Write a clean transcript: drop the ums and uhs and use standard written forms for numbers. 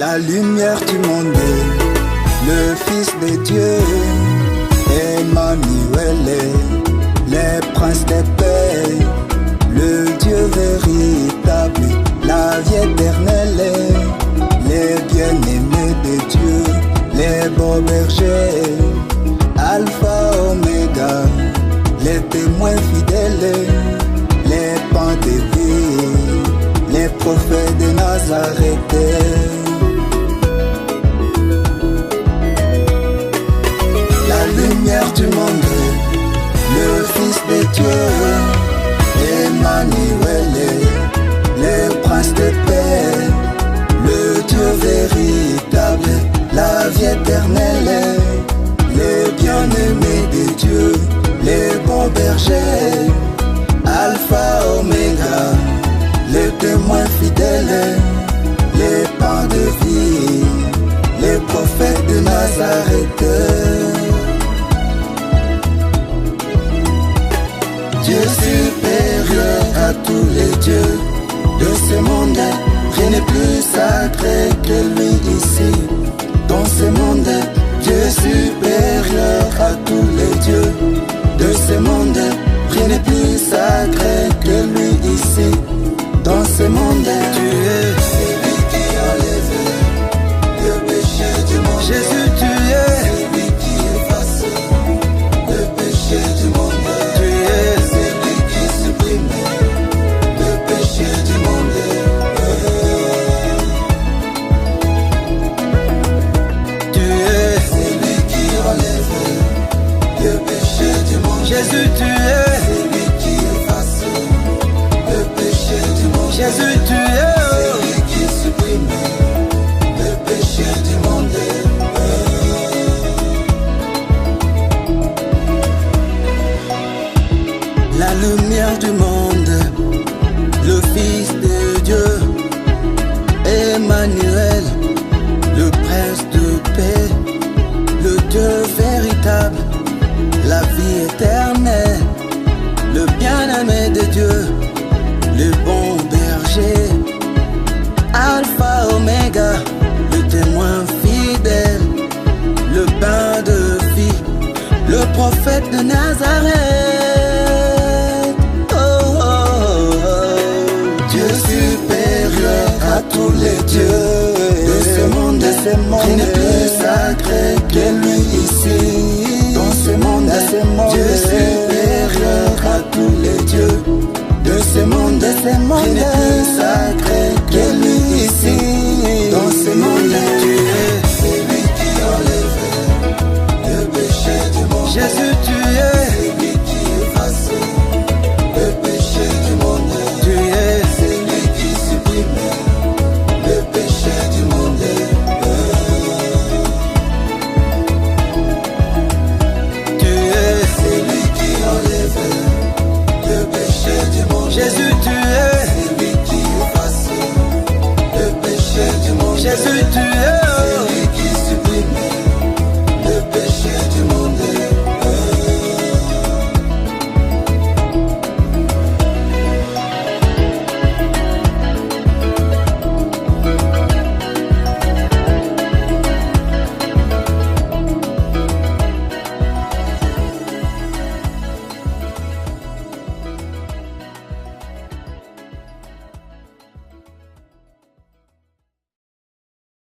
la lumière du monde, le Fils de Dieu, Emmanuel, les princes des paix, le Dieu véritable, la vie éternelle, les bien-aimés de Dieu, les beaux bergers, Alpha, Oméga, les témoins fidèles, les pans de vie, les prophètes de Nazareth. La lumière du monde, le Fils de Dieu, Emmanuel, le prince de paix, le Dieu véritable, la vie éternelle, les bien-aimés de Dieu, les bons bergers, Alpha, Oméga, les témoins fidèles, les pans de vie, les prophètes de Nazareth. Dieu supérieur à tous les dieux de ce monde, rien n'est plus sacré que lui ici. Dans ce monde, Dieu supérieur à tous les dieux de ce monde, rien n'est plus sacré que lui ici. Dans ce monde, tu es celui qui enlève le péché du monde. Jésus, tu es celui qui efface le péché du monde. Tu es celui qui supprime le péché du monde. Tu es celui qui enlève le péché du monde. Jésus, tu es celui qui efface le péché du monde. Jésus, tu es celui qui supprime le péché du monde. La lumière du monde, le Fils de Dieu, Emmanuel, le prince de paix, le Dieu véritable, la vie éternelle, le bien-aimé de Dieu, le bon berger, Alpha, Oméga, le témoin fidèle, le pain de vie, le prophète de Nazareth. Oh, oh, oh. Dieu supérieur à tous les dieux de ce monde, rien n'est plus sacré que lui.